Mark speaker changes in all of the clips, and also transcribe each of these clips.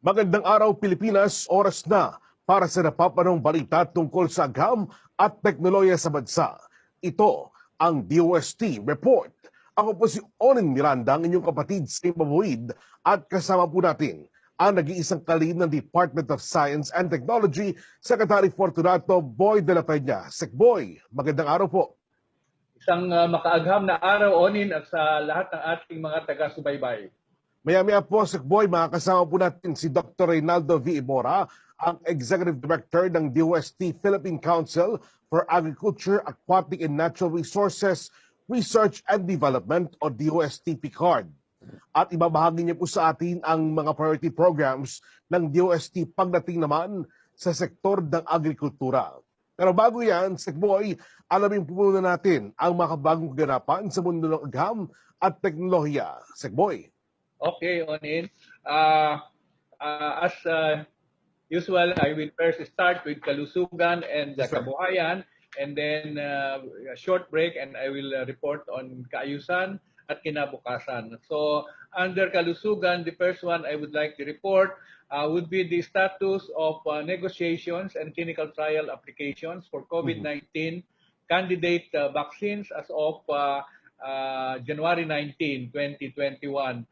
Speaker 1: Magandang araw Pilipinas, oras na para sa napapanong balita tungkol sa agham at teknolohiya sa bansa. Ito ang DOST Report. Ako po si Onin Miranda, ang inyong kapatid sa Mabuid, at kasama po natin ang nag-iisang kalihim ng Department of Science and Technology, Secretary Fortunato Boy de la Peña. Sec.Boy, magandang araw po.
Speaker 2: Isang makaagham na araw, Onin, at sa lahat ng ating mga taga-subaybay.
Speaker 1: Maya-maya po, Sec.Boy, makakasama po natin si Dr. Reynaldo Ebora, ang Executive Director ng DOST Philippine Council for Agriculture, Aquatic and Natural Resources, Research and Development o DOST PCAARRD. At ibabahagi niya po sa atin ang mga priority programs ng DOST pagdating naman sa sektor ng agrikultura. Pero bago yan, Sec.Boy, alamin po muna natin ang mga bagong kaganapan sa mundo ng agham at teknolohiya. Sec.Boy.
Speaker 2: Okay, Onin. As usual, I will first start with kalusugan and kabuhayan, and then a short break, and I will report on kaayusan at kinabukasan. So, under kalusugan, the first one I would like to report would be the status of negotiations and clinical trial applications for COVID-19 candidate vaccines as of January 19, 2021.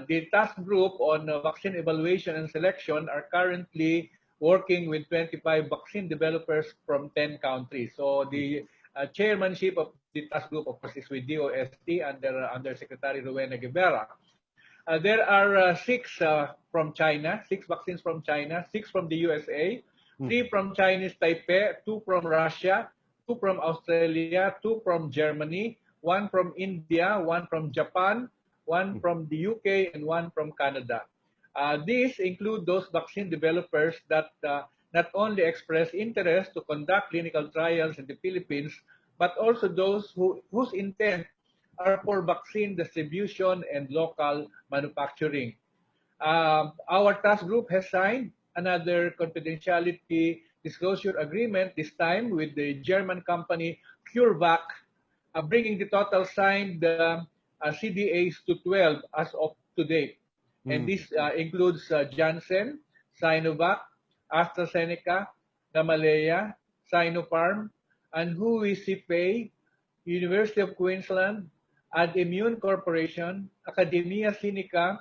Speaker 2: The task group on vaccine evaluation and selection are currently working with 25 vaccine developers from 10 countries. So the chairmanship of the task group, of course, is with DOST under Secretary Reynaldo Ebora. There are 6 from China, 6 vaccines from China, 6 from the USA, 3 from Chinese Taipei, 2 from Russia, 2 from Australia, 2 from Germany, 1 from India, 1 from Japan, 1 from the UK, and 1 from Canada. These include those vaccine developers that not only express interest to conduct clinical trials in the Philippines, but also those whose intent are for vaccine distribution and local manufacturing. Our task group has signed another confidentiality disclosure agreement, this time with the German company CureVac, bringing the total signed CDAs to 12 as of today. And this includes Janssen, Sinovac, AstraZeneca, Gamaleya, Sinopharm, and Hui Sipei, University of Queensland, AdImmune Corporation, Academia Sinica,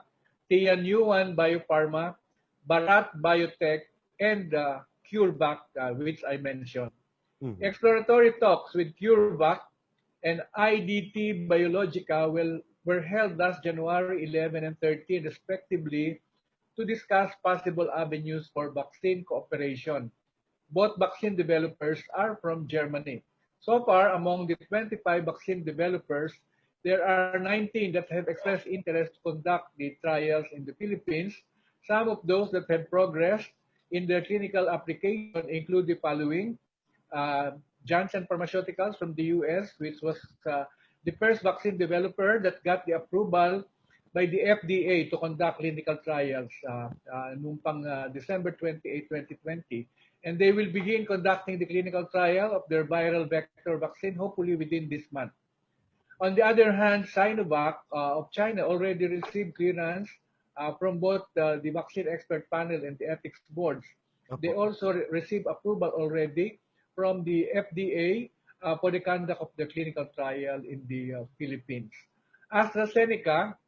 Speaker 2: Tianyuan Biopharma, Bharat Biotech, and CureVac, which I mentioned. Exploratory talks with CureVac and IDT Biologica were held last January 11 and 13, respectively, to discuss possible avenues for vaccine cooperation. Both vaccine developers are from Germany. So far, among the 25 vaccine developers, there are 19 that have expressed interest to conduct the trials in the Philippines. Some of those that have progressed in their clinical application include the following: Janssen Pharmaceuticals from the US, which was the first vaccine developer that got the approval by the FDA to conduct clinical trials noong pang December 28, 2020. And they will begin conducting the clinical trial of their viral vector vaccine, hopefully within this month. On the other hand, Sinovac of China already received clearance from both the vaccine expert panel and the ethics boards. They also received approval already from the FDA for the conduct of the clinical trial in the Philippines. AstraZeneca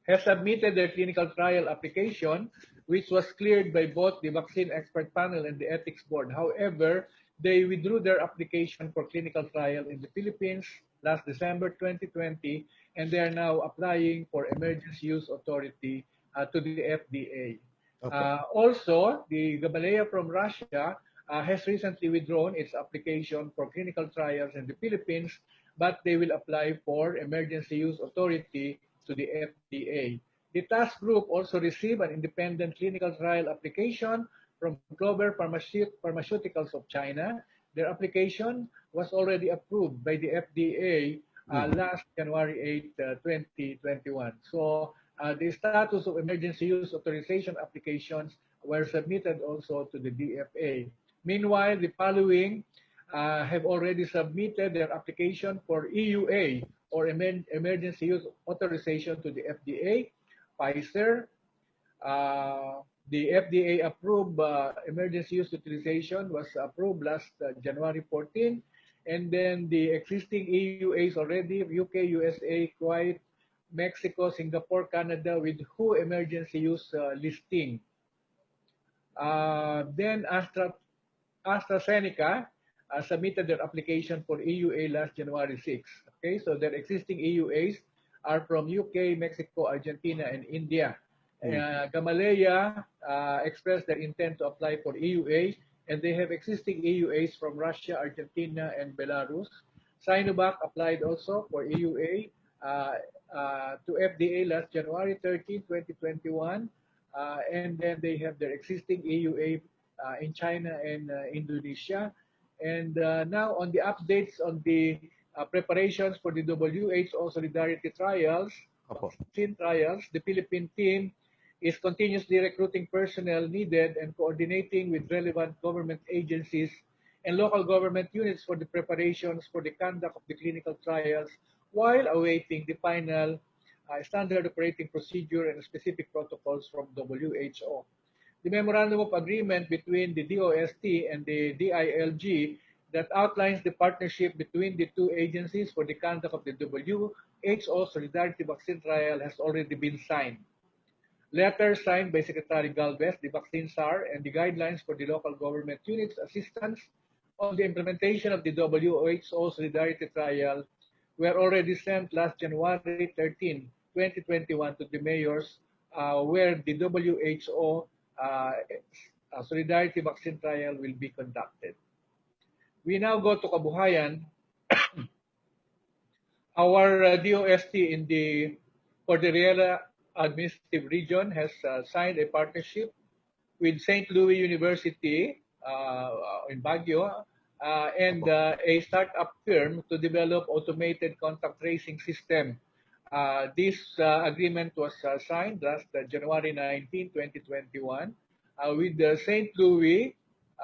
Speaker 2: has submitted their clinical trial application, which was cleared by both the vaccine expert panel and the ethics board. However, they withdrew their application for clinical trial in the Philippines last December 2020, and they are now applying for emergency use authority to the FDA. Also, the Gamaleya from Russia has recently withdrawn its application for clinical trials in the Philippines, but they will apply for emergency use authority to the FDA. The task group also received an independent clinical trial application from Clover Pharmaceuticals of China. Their application was already approved by the FDA last January 8, 2021. So the status of emergency use authorization applications were submitted also to the DFA. Meanwhile, the following have already submitted their application for EUA, or emergency use authorization, to the FDA: Pfizer, The FDA approved emergency use authorization was approved last January 14, and then the existing EUAs already, UK, USA, Kuwait, Mexico, Singapore, Canada, with WHO emergency use listing. Then AstraZeneca submitted their application for EUA last January 6. Okay, so their existing EUAs are from UK, Mexico, Argentina, and India. Gamaleya expressed their intent to apply for EUA, and they have existing EUAs from Russia, Argentina, and Belarus. Sinovac applied also for EUA to FDA last January 13, 2021. And then they have their existing EUA in China and Indonesia. And now on the updates on the preparations for the WHO Solidarity Trials, vaccine trials, the Philippine team is continuously recruiting personnel needed and coordinating with relevant government agencies and local government units for the preparations for the conduct of the clinical trials while awaiting the final standard operating procedure and specific protocols from WHO. The Memorandum of Agreement between the DOST and the DILG that outlines the partnership between the two agencies for the conduct of the WHO Solidarity Vaccine Trial has already been signed. Letters signed by Secretary Galvez, the vaccine SAR, and the guidelines for the local government units assistance on the implementation of the WHO Solidarity Trial were already sent last January 13, 2021 to the mayors where the WHO Solidarity Vaccine Trial will be conducted. We now go to Kabuhayan. Our DOST for the Riela Administrative Region has signed a partnership with St. Louis University in Baguio and a startup firm to develop automated contact tracing system. This agreement was signed last January 19, 2021 with the St. Louis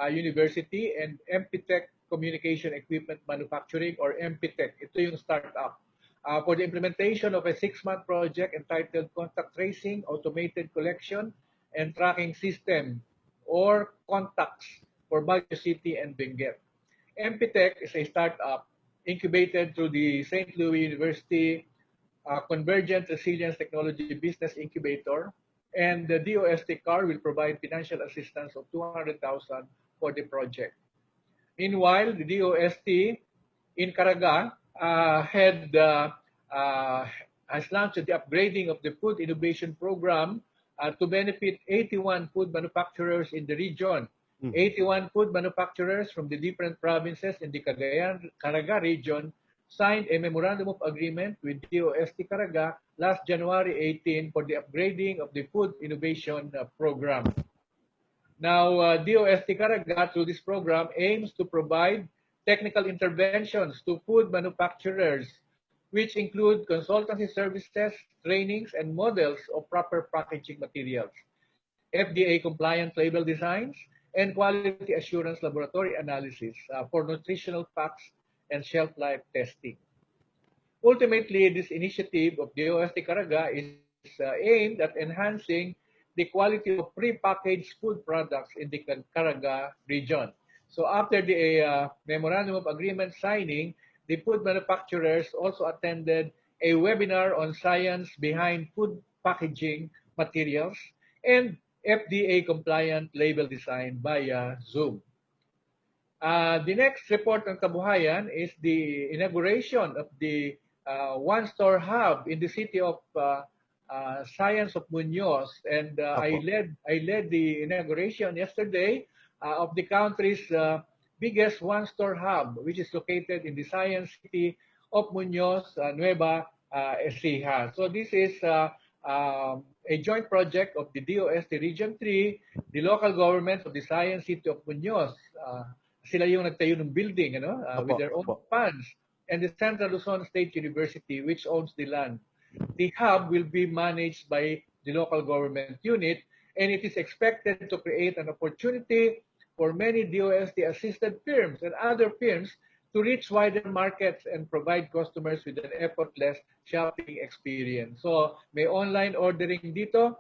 Speaker 2: University and MPTech Communication Equipment Manufacturing, or MPTech. Ito yung startup. For the implementation of a 6-month project entitled Contact Tracing, Automated Collection, and Tracking System, or CONTACTS, for Baguio City and Benguet. MPTech is a startup incubated through the St. Louis University Convergent Resilience Technology Business Incubator, and the DOST CAR will provide financial assistance of $200,000 for the project. Meanwhile, the DOST in Caraga has launched the upgrading of the Food Innovation Program to benefit 81 food manufacturers in the region. 81 food manufacturers from the different provinces in the Caraga region signed a memorandum of agreement with DOST Caraga last January 18 for the upgrading of the Food Innovation Program. Now, DOST Caraga, through this program, aims to provide technical interventions to food manufacturers, which include consultancy services, trainings, and models of proper packaging materials, FDA-compliant label designs, and quality assurance laboratory analysis for nutritional facts and shelf life testing. Ultimately, this initiative of DOST Caraga is aimed at enhancing the quality of pre-packaged food products in the Caraga region. So after the Memorandum of Agreement signing, the food manufacturers also attended a webinar on science behind food packaging materials and FDA-compliant label design via Zoom. The next report on Kabuhayan is the inauguration of the one-store hub in the city of Science of Muñoz, and I led the inauguration yesterday of the country's biggest one-store hub, which is located in the Science City of Muñoz, Nueva Ecija. So this is a joint project of the DOST Region 3, the local government of the Science City of Muñoz. Sila yung nagtayo ng building, with their own funds, and the Central Luzon State University, which owns the land. The hub will be managed by the local government unit, and it is expected to create an opportunity for many DOST-assisted firms and other firms to reach wider markets and provide customers with an effortless shopping experience. So may online ordering dito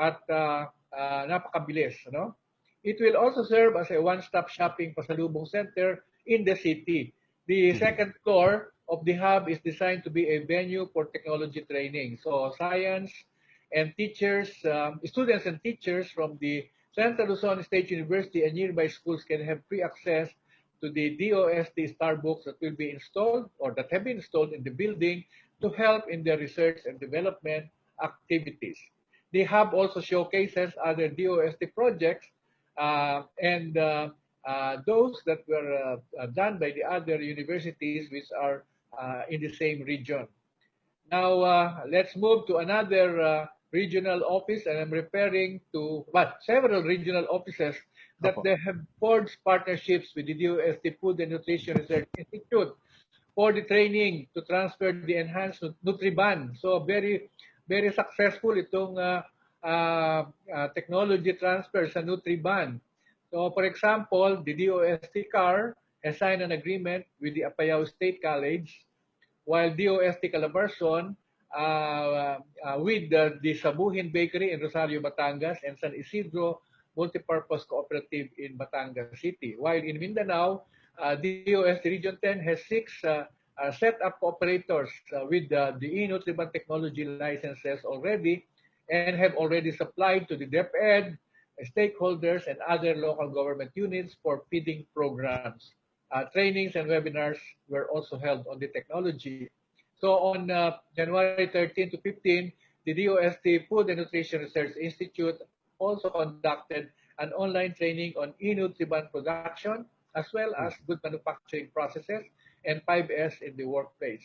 Speaker 2: at napakabilis. No? It will also serve as a one-stop shopping pasalubong center in the city. The second floor of the hub is designed to be a venue for technology training. So science and teachers, students and teachers from the Central Luzon State University and nearby schools can have free access to the DOST Starbucks that will be installed or that have been installed in the building to help in their research and development activities. The hub also showcases other DOST projects and those that were done by the other universities which are in the same region. Now, let's move to another regional office, and I'm referring to several regional offices that they have forged partnerships with the DOST Food and Nutrition Research Institute for the training to transfer the enhanced Nutriban. So very, very successful itong technology transfer sa Nutriban. So for example, the DOST CAR has signed an agreement with the Apayao State College, while DOST Calabarzon with the Sabuhin Bakery in Rosario, Batangas, and San Isidro Multipurpose Cooperative in Batangas City. While in Mindanao, DOST Region 10 has 6 set-up operators with the e-Nutriban technology licenses already and have already supplied to the DepEd, stakeholders, and other local government units for feeding programs. Trainings and webinars were also held on the technology. So on January 13 to 15, the DOST Food and Nutrition Research Institute also conducted an online training on e-Nutriban production, as well as good manufacturing processes and 5S in the workplace.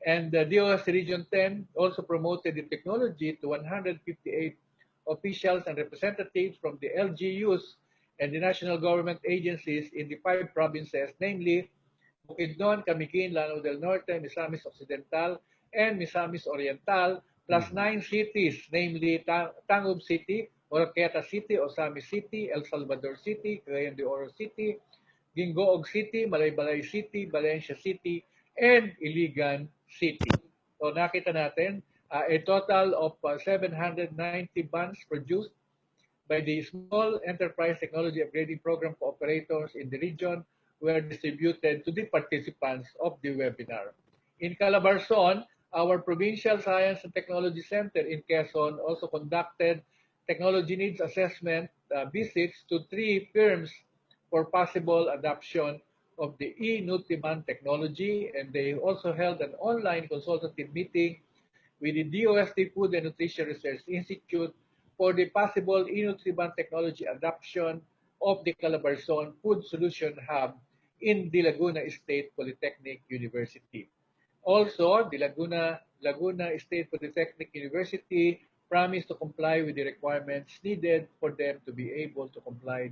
Speaker 2: And the DOST Region 10 also promoted the technology to 158 officials and representatives from the LGUs and the national government agencies in the 5 provinces, namely Bukidnon, Camiguin, Lanao del Norte, Misamis Occidental, and Misamis Oriental, plus 9 cities, namely Tangub City, Oroquieta City, Osamis City, El Salvador City, Cagayan de Oro City, Gingoog City, Malaybalay City, Valencia City, and Iligan City. So nakita natin, a total of 790 buns produced by the Small Enterprise Technology Upgrading Program cooperators in the region were distributed to the participants of the webinar. In Calabarzon, our Provincial Science and Technology Center in Quezon also conducted technology needs assessment visits to 3 firms for possible adoption of the e-Nutriban technology, and they also held an online consultative meeting with the DOST Food and Nutrition Research Institute for the possible e-Nutriban technology adoption of the Calabarzon Food Solution Hub in the Laguna State Polytechnic University. Also, the Laguna State Polytechnic University promised to comply with the requirements needed for them to be able to comply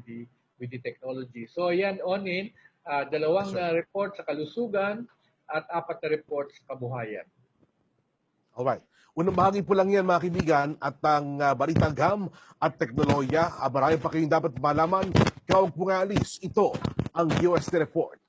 Speaker 2: with the technology. So yan onin, dalawang report sa kalusugan at 4 na report sa kabuhayan.
Speaker 1: Alright. Unang bahagi po lang yan mga kaibigan at ang balitang gam at teknolohiya. Marami pa kayong dapat malaman. Kawag po nga alis. Ito ang UST Report.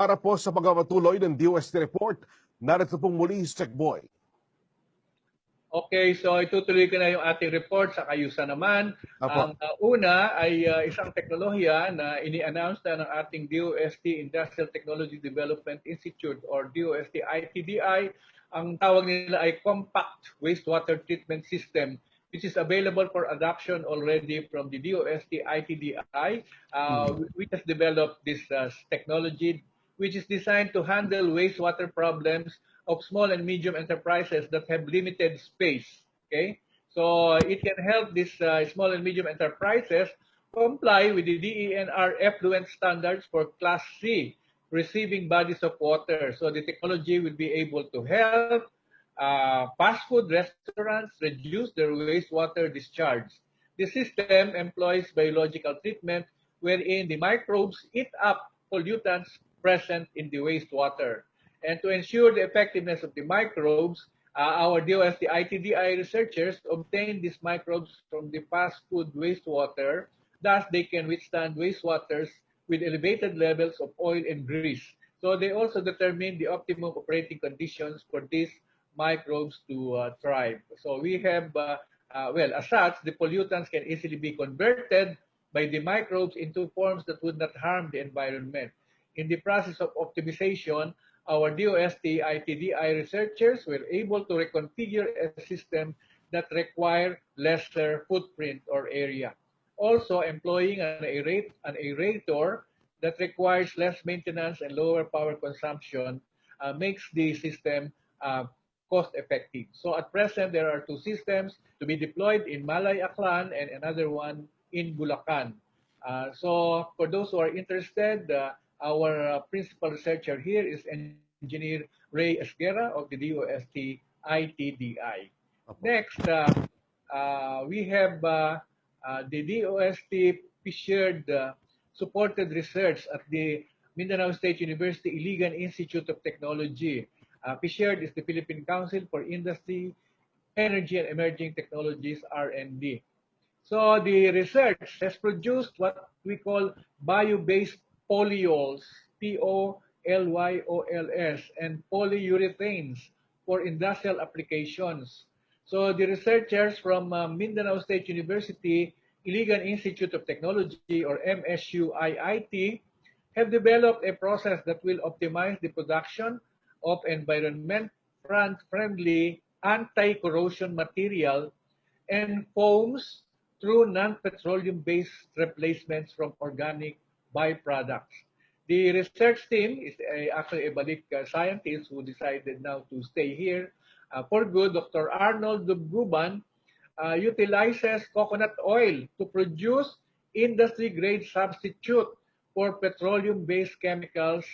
Speaker 1: Para po sa pagpapatuloy ng DOST Report, narito pong muli si Sec.Boy.
Speaker 2: Okay, so itutuloy ko na yung ating report sa kayusa naman. Ang una ay isang teknolohiya na ini-announce na ng ating DOST Industrial Technology Development Institute or DOST ITDI. Ang tawag nila ay Compact Wastewater Treatment System which is available for adoption already from the DOST ITDI. We just developed this technology, which is designed to handle wastewater problems of small and medium enterprises that have limited space. Okay, so it can help these small and medium enterprises comply with the DENR effluent standards for Class C receiving bodies of water. So the technology will be able to help fast food restaurants reduce their wastewater discharge. The system employs biological treatment wherein the microbes eat up pollutants present in the wastewater. And to ensure the effectiveness of the microbes, our DOST ITDI researchers obtain these microbes from the fast food wastewater. Thus, they can withstand wastewaters with elevated levels of oil and grease. So they also determine the optimum operating conditions for these microbes to thrive. So we have, well, as such, the pollutants can easily be converted by the microbes into forms that would not harm the environment. In the process of optimization, our DOST ITDI researchers were able to reconfigure a system that require lesser footprint or area. Also, employing an aerator that requires less maintenance and lower power consumption makes the system cost effective. So at present, there are two systems to be deployed in Malay Aklan and another one in Bulacan. So for those who are interested, our principal researcher here is Engineer Ray Esguerra of the DOST ITDI. Next, we have the DOST PCAARRD supported research at the Mindanao State University Iligan Institute of Technology. PCAARRD is the Philippine Council for Industry, Energy and Emerging Technologies, R&D. So the research has produced what we call bio-based polyols, POLYOLS, and polyurethanes for industrial applications. So the researchers from Mindanao State University, Iligan Institute of Technology, or MSU-IIT, have developed a process that will optimize the production of environment-friendly anti-corrosion material and foams through non-petroleum-based replacements from organic byproducts. The research team is actually a balik scientist who decided now to stay here for good. Dr. Arnold Guban utilizes coconut oil to produce industry-grade substitute for petroleum-based chemicals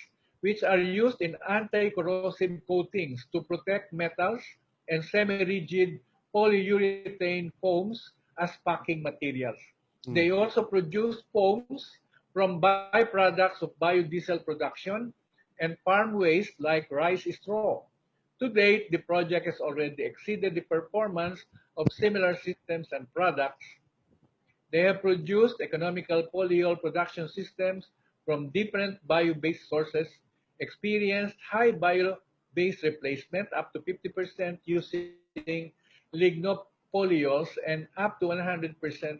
Speaker 2: which are used in anti-corrosive coatings to protect metals and semi-rigid polyurethane foams as packing materials. They also produce foams from byproducts of biodiesel production and farm waste like rice straw. To date, the project has already exceeded the performance of similar systems and products. They have produced economical polyol production systems from different bio-based sources, experienced high bio-based replacement up to 50% using lignopolyols and up to 100%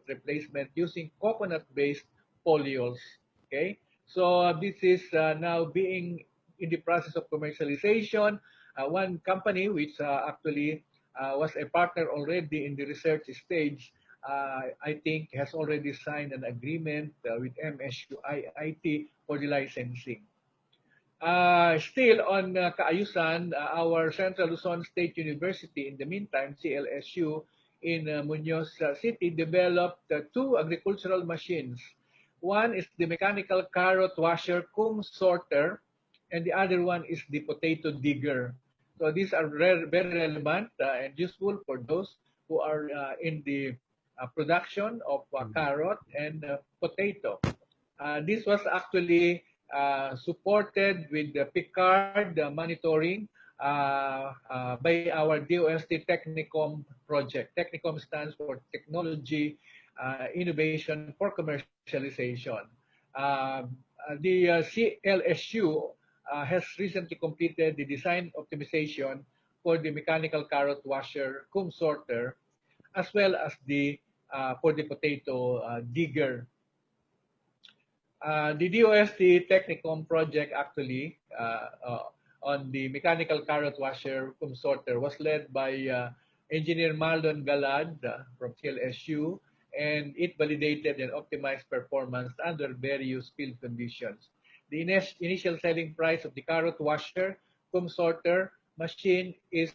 Speaker 2: replacement using coconut-based polyols. Okay, so this is now being in the process of commercialization. One company which actually was a partner already in the research stage, I think has already signed an agreement with MSU-IIT for the licensing. Still on kaayusan, our Central Luzon State University, in the meantime, CLSU, in Muñoz City, developed two agricultural machines. One is the mechanical carrot washer cum sorter, and the other one is the potato digger. So these are very relevant and useful for those who are in the production of carrot and potato. This was actually supported with the PCAARRD monitoring by our DOST Technicom project. Technicom stands for Technology Innovation for Commercialization. The CLSU has recently completed the design optimization for the mechanical carrot washer cum sorter, as well as the for the potato digger. The DOST Technicom project actually on the mechanical carrot washer cum sorter was led by Engineer Marlon Galad from CLSU, and it validated and optimized performance under various field conditions. The initial selling price of the carrot washer cum sorter machine is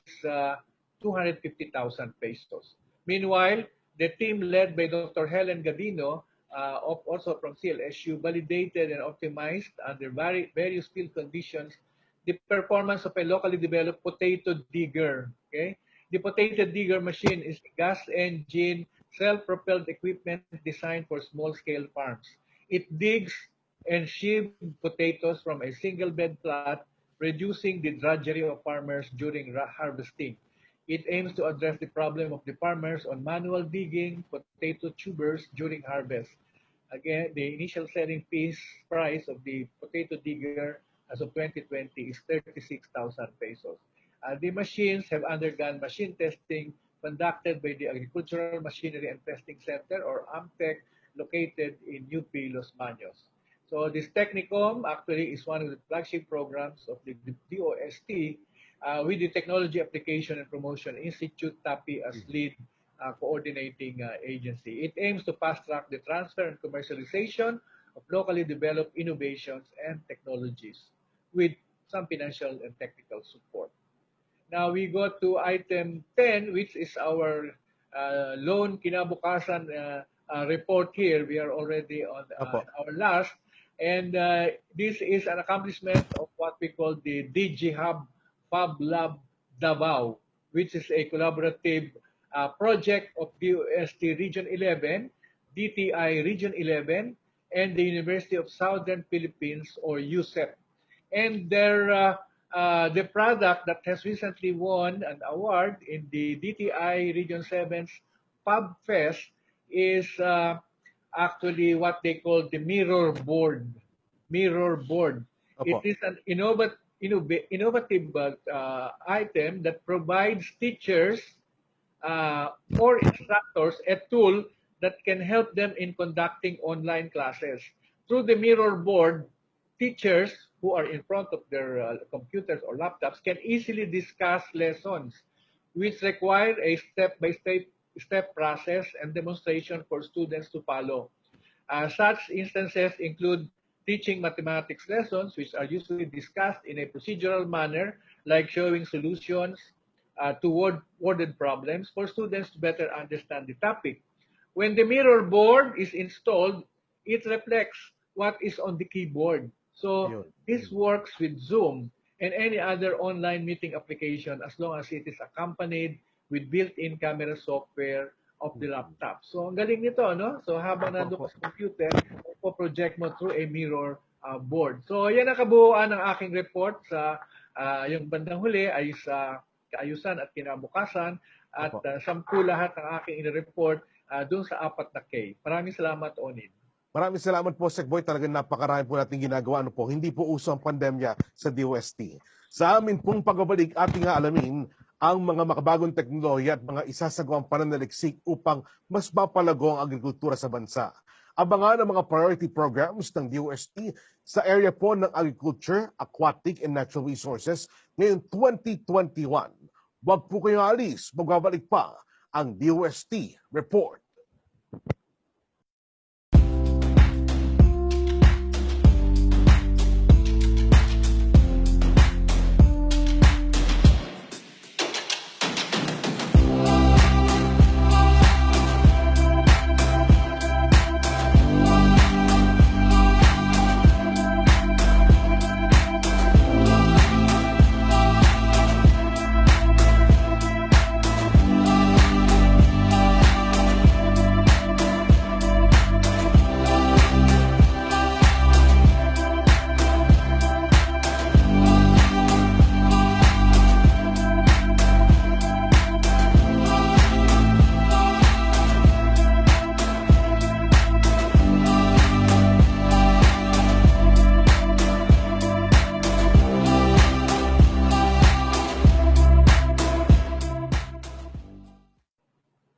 Speaker 2: 250,000 pesos. Meanwhile, the team led by Dr. Helen Gadino, also from CLSU, validated and optimized under various field conditions the performance of a locally developed potato digger. Okay, the potato digger machine is a gas engine, self-propelled equipment designed for small-scale farms. It digs and sheaves potatoes from a single bed plot, reducing the drudgery of farmers during harvesting. It aims to address the problem of the farmers on manual digging potato tubers during harvest. Again, the initial selling price of the potato digger as of 2020 is 36,000 pesos. The machines have undergone machine testing conducted by the Agricultural Machinery and Testing Center, or AMTEC, located in UP Los Baños. So this Technicom actually is one of the flagship programs of the DOST with the Technology Application and Promotion Institute, TAPI, as lead coordinating agency. It aims to fast-track the transfer and commercialization of locally developed innovations and technologies with some financial and technical support. Now we go to item 10, which is our loan kinabukasan report here. We are already on our last. And this is an accomplishment of what we call the DG Hub Fab Lab Davao, which is a collaborative project of DOST Region 11, DTI Region 11, and the University of Southern Philippines, or USEP. And the product that has recently won an award in the DTI Region 7's Pub Fest is actually what they call the mirror board. Mirror board. It is an innovative item that provides teachers or instructors a tool that can help them in conducting online classes. Through the mirror board, teachers who are in front of their computers or laptops can easily discuss lessons, which require a step-by-step process and demonstration for students to follow. Such instances include teaching mathematics lessons, which are usually discussed in a procedural manner, like showing solutions to worded problems for students to better understand the topic. When the mirror board is installed, it reflects what is on the keyboard. So this works with Zoom and any other online meeting application as long as it is accompanied with built-in camera software of the laptop. So ang galing nito, no? So habang nandun ka sa computer, project mo through a mirror board. So yan ang kabuuan ng aking report sa yung bandang huli ay sa kaayusan at kinabukasan at sampu lahat ng aking in-report dun sa 4 na K. Maraming salamat, Onin.
Speaker 1: Maraming salamat po, Sec.Boy. Talagang napakarami po natin ginagawa. Ano po, hindi po uso ang pandemya sa DOST. Sa amin pong pagbabalik, ating alamin ang mga makabagong teknolohiya at mga isasagawang pananaliksik upang mas mapalago ang agrikultura sa bansa. Abangan ang mga priority programs ng DOST sa area po ng Agriculture, Aquatic and Natural Resources ngayong 2021. Huwag po kayong alis, magbabalik pa ang DOST Report.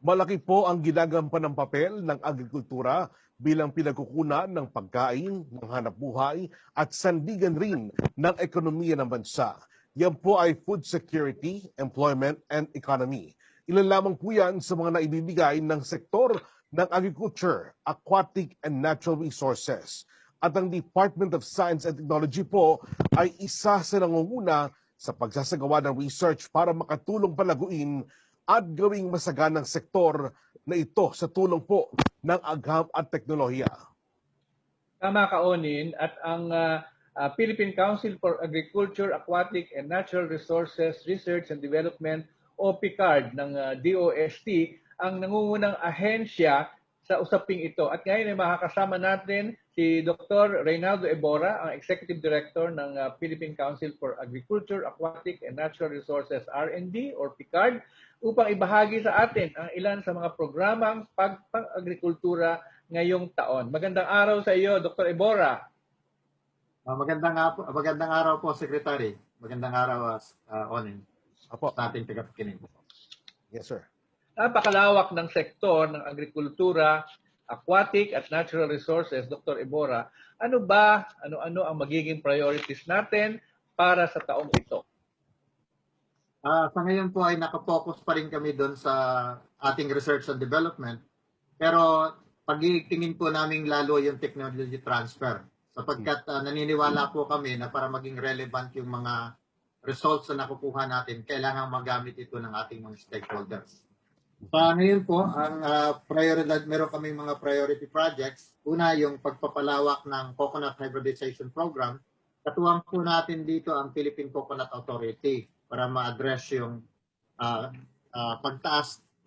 Speaker 1: Malaki po ang ginagampan ng papel ng agrikultura bilang pinagkukunan ng pagkain, ng hanapbuhay at sandigan rin ng ekonomiya ng bansa. Yan po ay food security, employment and economy. Ilan lamang po yan sa mga naibibigay ng sektor ng Agriculture, Aquatic and Natural Resources. At ang Department of Science and Technology po ay isa sa nangunguna sa pagsasagawa ng research para makatulong palaguin at gawing masaganang sektor na ito sa tulong po ng agham at teknolohiya.
Speaker 2: Tama ka, Onin, at ang Philippine Council for Agriculture, Aquatic and Natural Resources Research and Development o PCAARRD ng DOST ang nangungunang ahensya sa usaping ito. At ngayon ay makakasama natin si Dr. Reynaldo Ebora, ang Executive Director ng Philippine Council for Agriculture, Aquatic and Natural Resources R&D or PCAARRD upang ibahagi sa atin ang ilan sa mga programang pag-agrikultura ngayong taon. Magandang araw sa iyo, Dr. Ebora.
Speaker 3: Magandang araw po, Secretary. Magandang araw, Onin.
Speaker 1: Apo.
Speaker 3: Sa ating tagapakinig.
Speaker 1: Yes, sir.
Speaker 2: Napakalawak ng sektor ng agrikultura, aquatic at natural resources, Dr. Ebora. Ano ang magiging priorities natin para sa taong ito?
Speaker 3: Sa ngayon po ay nakapokus pa rin kami doon sa ating research and development. Pero pag-itingin po namin lalo yung technology transfer. Sapagkat naniniwala po kami na para maging relevant yung mga results na nakukuha natin, kailangan magamit ito ng ating mga stakeholders. Ngayon po, ang meron kami mga priority projects. Una, yung pagpapalawak ng coconut hybridization program. Katuwang po natin dito ang Philippine Coconut Authority para ma-address yung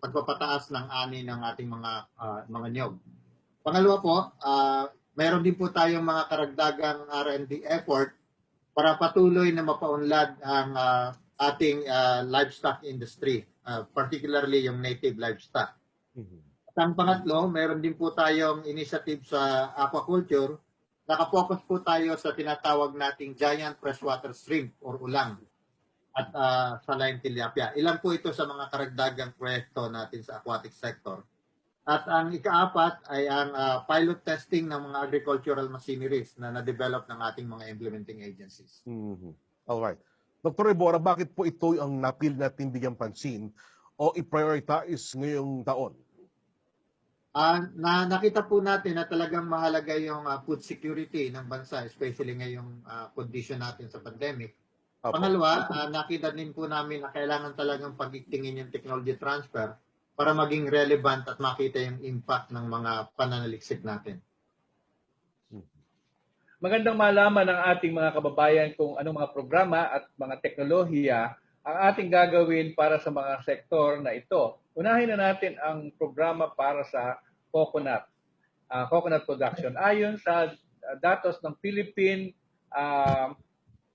Speaker 3: pagpapataas ng ani ng ating mga niyog. Pangalawa po, meron din po tayong mga karagdagang R&D effort para patuloy na mapaunlad ang ating livestock industry, particularly yung native livestock. At ang pangatlo, meron din po tayong initiative sa aquaculture. Nakapokus po tayo sa tinatawag nating giant freshwater shrimp or ulang at saline tilapia. Ilan po ito sa mga karagdagang proyekto natin sa aquatic sector. At ang ikaapat ay ang pilot testing ng mga agricultural machineries na na-develop ng ating mga implementing agencies.
Speaker 1: Alright. Dr. Ebora, bakit po ito ang napil natin bigyang pansin o i-prioritize ngayong taon?
Speaker 3: Nakita po natin na talagang mahalaga yung food security ng bansa, especially ngayong condition natin sa pandemic.
Speaker 1: Apo.
Speaker 3: Pangalawa, nakita din po namin na kailangan talagang pag-itingin yung technology transfer para maging relevant at makita yung impact ng mga pananaliksik natin.
Speaker 2: Magandang malaman ng ating mga kababayan kung anong mga programa at mga teknolohiya ang ating gagawin para sa mga sektor na ito. Unahin na natin ang programa para sa coconut production. Ayon sa datos ng Philippine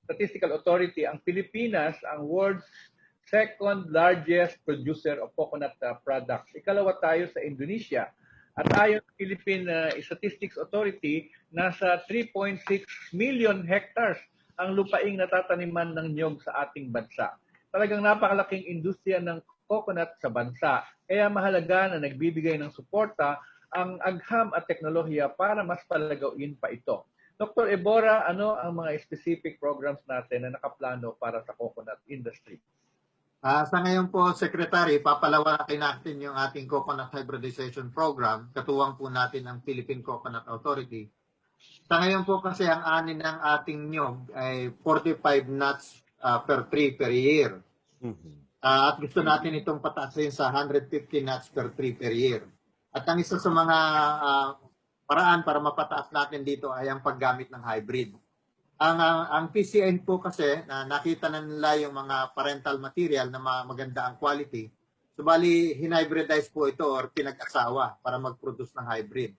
Speaker 2: Statistical Authority, ang Pilipinas ang world's second largest producer of coconut products. Ikalawa tayo sa Indonesia. At ayon sa Philippine Statistics Authority, nasa 3.6 million hectares ang lupaing natataniman ng niyog sa ating bansa. Talagang napakalaking industriya ng coconut sa bansa. Kaya mahalaga na nagbibigay ng suporta ang agham at teknolohiya para mas palagawin pa ito. Dr. Ebora, ano ang mga specific programs natin na nakaplano para sa coconut industry?
Speaker 3: Sa ngayon po, Secretary, papalawakin natin yung ating coconut hybridization program. Katuwang po natin ang Philippine Coconut Authority. Sa ngayon po kasi ang ani ng ating niyog ay 45 nuts per tree per year. At gusto natin itong pataasin sa 150 nuts per tree per year. At ang isa sa mga paraan para mapataas natin dito ay ang paggamit ng hybrid. Ang PCN po kasi, nakita na nila yung mga parental material na maganda ang quality. Subali, hinhybridize po ito or pinag-asawa para mag-produce ng hybrid.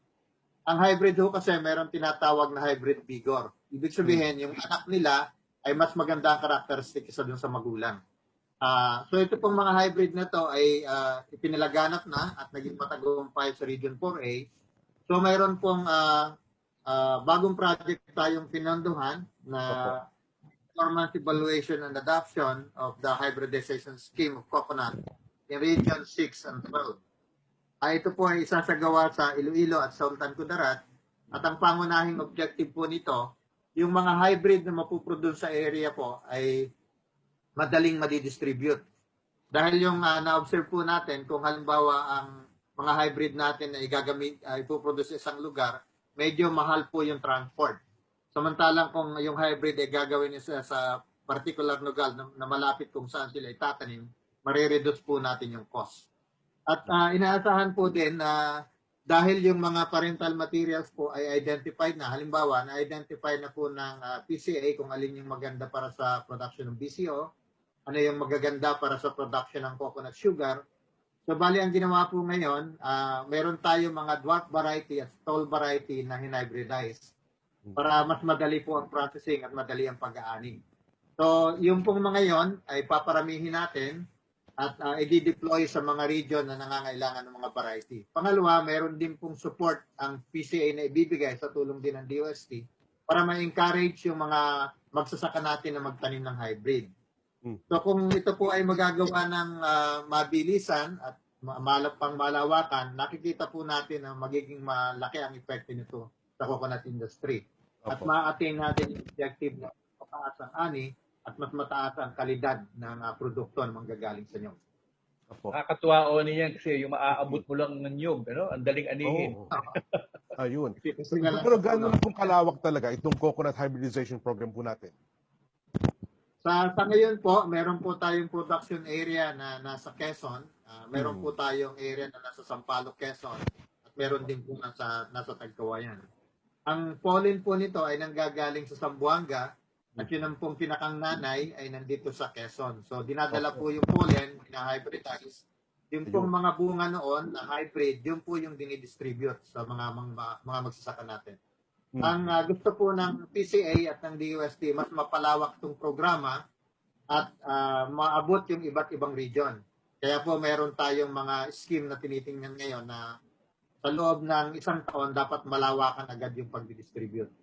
Speaker 3: Ang hybrid ho kasi meron tinatawag na hybrid vigor. Ibig sabihin, yung anak nila ay mas maganda ang karakteristik isa dun sa magulang. So ito pong mga hybrid na to ay ipinalaganap na at naging matagumpay sa Region 4A. So mayroon pong bagong project tayong pinanduhan na performance evaluation and adoption of the hybridization scheme of coconut in Region 6 and 12. Ito po ay isasagawa sa Iloilo at Sultan Kudarat at ang pangunahing objective po nito, yung mga hybrid na mapuproduce sa area po ay madaling madidistribute. Dahil yung na-observe po natin, kung halimbawa ang mga hybrid natin na ipoproduce sa isang lugar, medyo mahal po yung transport. Samantalang kung yung hybrid ay gagawin sa particular lugar na malapit kung saan sila itatanim, marireduce po natin yung cost. At inaasahan po din na dahil yung mga parental materials po ay identified na, halimbawa, na-identify na po ng PCA kung alin yung maganda para sa production ng BCO, ano yung magaganda para sa production ng coconut sugar. So bali ang ginawa po ngayon, meron tayo mga dwarf variety at tall variety na hybridize para mas madali po ang processing at madali ang pag-aani. So yung pong mga yon ay paparamihin natin at i-deploy sa mga region na nangangailangan ng mga variety. Pangalawa, meron din pong support ang PCA na ibibigay sa tulong din ng DOST para ma-encourage yung mga magsasaka natin na magtanim ng hybrid. So kung ito po ay magagawa ng mabilisan at pang malawakan, nakikita po natin na magiging malaki ang epekto nito sa coconut industry. At ma-attain natin yung objective na mataas ang ani at mas mataas ang kalidad ng produkto na manggagaling sa nyog.
Speaker 2: Nakakatuwa o niyan kasi yung maaabot mo lang ng nyog, ano? Ang daling anihin.
Speaker 1: Ayun. Pero gano'n na pong kalawak talaga itong coconut hybridization program po natin?
Speaker 3: Sa ngayon po, meron po tayong production area na nasa Quezon. Meron po tayong area na nasa Sampaloc, Quezon. At meron din po nasa Tagkawayan. Ang pollen po nito ay nanggagaling sa Zamboanga. At yun ang pong pinakang nanay ay nandito sa Quezon. So dinadala po yung pollen na hybridize. Yung pong mga bunga noon na hybrid, yun po yung dinidistribute sa mga magsasaka natin. Ang gusto po ng PCA at ng DOST, mas mapalawak itong programa at maabot yung iba't ibang region. Kaya po meron tayong mga scheme na tinitingnan ngayon na sa loob ng isang taon dapat malawakan agad yung pag-distribute.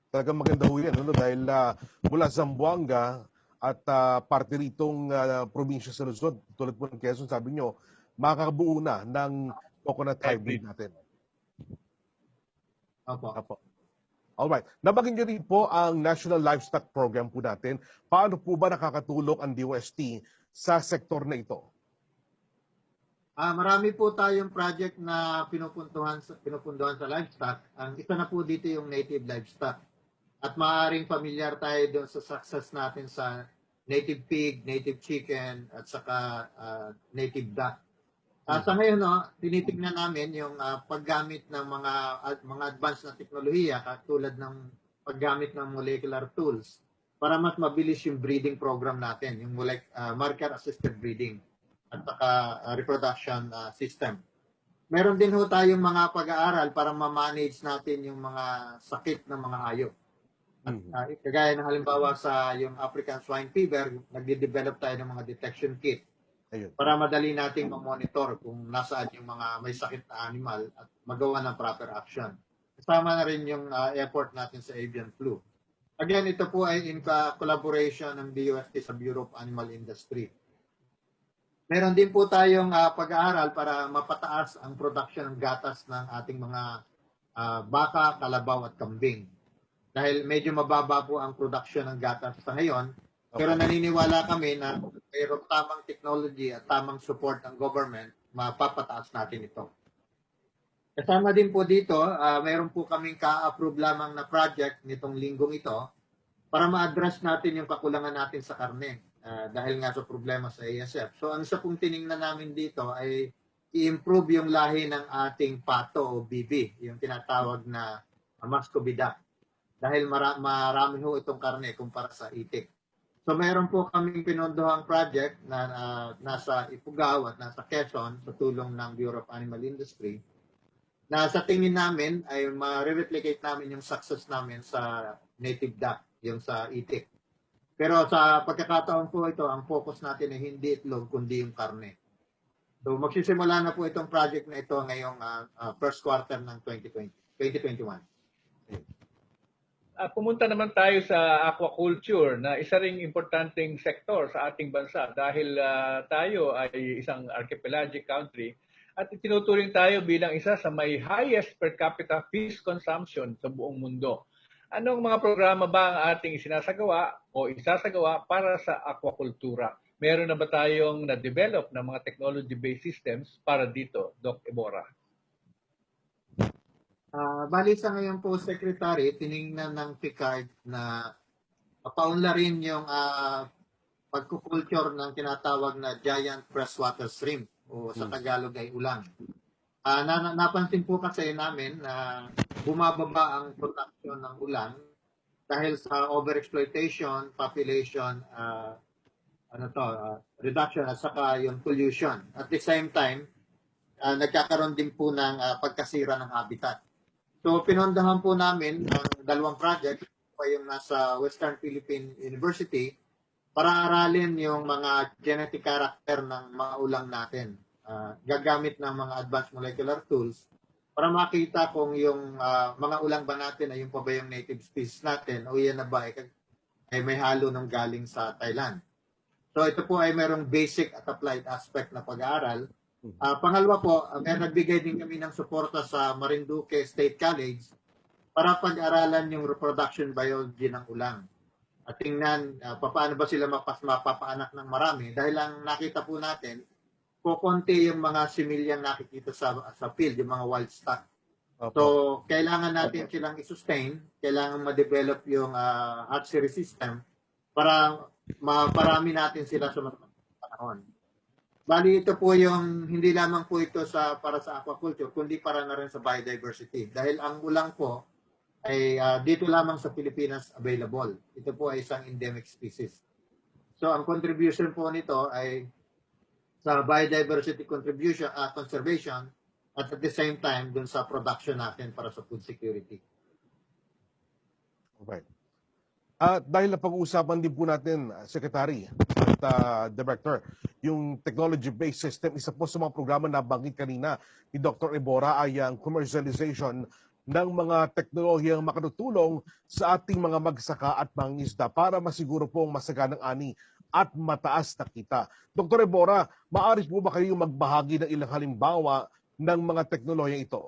Speaker 1: Talagang maganda ho yan, no? Dahil mula Zamboanga at parte ritong probinsya sa Luzon, tulad po ng Quezon, sabi nyo, makakabuo na ng coconut hybrid natin.
Speaker 3: Opo.
Speaker 1: Alright. Nabagin nyo rin po ang National Livestock Program po natin. Paano po ba nakakatulong ang DOST sa sektor na ito?
Speaker 3: Marami po tayong project na pinupuntuhan sa livestock. Ang isa na po dito yung native livestock. At maaaring familiar tayo doon sa success natin sa native pig, native chicken, at saka native duck. Sa ngayon, tinitingnan namin yung paggamit ng mga advanced na teknolohiya katulad ng paggamit ng molecular tools para mas mabilis yung breeding program natin, yung marker-assisted breeding at saka reproduction system. Meron din ho tayong mga pag-aaral para ma-manage natin yung mga sakit ng mga hayop. At kagaya ng halimbawa sa yung African swine fever, nagde-develop tayo ng mga detection kit.
Speaker 1: Ayun.
Speaker 3: Para madali nating ma-monitor kung nasaan yung mga may sakit na animal at magawa ng proper action. Kasama na rin yung effort natin sa avian flu. Again, ito po ay in collaboration ng DOST sa Bureau of Animal Industry. Meron din po tayong pag-aaral para mapataas ang production ng gatas ng ating mga baka, kalabaw at kambing. Dahil medyo mababa po ang production ng gatas sa ngayon, pero naniniwala kami na mayroong tamang technology at tamang support ng government, mapapataas natin ito. Kasama din po dito, mayroon po kaming ka-approve lamang na project nitong linggong ito para ma-address natin yung kakulangan natin sa karne dahil nga sa problema sa ASF. So ang isa pong tiningnan namin dito ay i-improve yung lahi ng ating pato o BB, yung tinatawag na muscovy-duck. Dahil marami ho itong karne kumpara sa itik. So mayroon po kaming pinondohang project na nasa Ifugao at nasa Quezon sa tulong ng Bureau of Animal Industry na sa tingin namin ay ma-replicate namin yung success namin sa native duck, yung sa itik. Pero sa pagkakataon po ito, ang focus natin ay hindi itlog kundi yung karne. So magsisimula na po itong project na ito ngayong first quarter ng 2021.
Speaker 2: Pumunta naman tayo sa aquaculture na isa ring importanteng sektor sa ating bansa dahil tayo ay isang archipelagic country at tinuturing tayo bilang isa sa may highest per capita fish consumption sa buong mundo. Anong mga programa ba ang ating isinasagawa o isasagawa para sa aquacultura? meron na ba tayong na-develop na mga technology-based systems para dito, Doc Ebora?
Speaker 3: Bali sa ngayon po, Secretary, tiningnan ng PCAARRD na paunlarin yung pagkukulture ng tinatawag na giant freshwater shrimp o sa Tagalog ay ulang. Napansin po kasi namin na bumababa ang production ng ulang dahil sa overexploitation, population, reduction at saka yung pollution. At the same time, nagkakaroon din po ng pagkasira ng habitat. So pinondahan po namin ang dalawang project pa yung nasa Western Philippine University para aralin yung mga genetic character ng mga ulang natin. Gagamit ng mga advanced molecular tools para makita kung yung mga ulang ba natin ay yung pa ba yung native species natin o yan na ba ay may halo ng galing sa Thailand. So ito po ay merong basic at applied aspect na pag-aaral. Pangalawa po, nagbigay din kami ng suporta sa Marinduque State College para pag-aralan yung reproduction biology ng ulang. At tingnan paano ba sila mapapaanak ng marami dahil ang nakita po natin, kukunti yung mga similyang nakikita sa field, yung mga wild stock. So, kailangan natin silang i-sustain, kailangan ma-develop yung hatchery system para maparami natin sila sa panahon. Bali, ito po yung, hindi lamang po ito para sa aquaculture, kundi para na rin sa biodiversity. Dahil ang ulang po ay dito lamang sa Pilipinas available. Ito po ay isang endemic species. So, ang contribution po nito ay sa biodiversity conservation at the same time dun sa production natin para sa food security.
Speaker 1: Okay. Dahil napag-uusapan din po natin, Secretary at Director, yung technology-based system, isa po sa mga programa na banggit kanina ni Dr. Ebora ay ang commercialization ng mga teknolohiyang makatutulong sa ating mga magsaka at mangingisda para masiguro pong masaganang ani at mataas na kita. Dr. Ebora, maaari po ba kayo magbahagi ng ilang halimbawa ng mga teknolohiyang ito?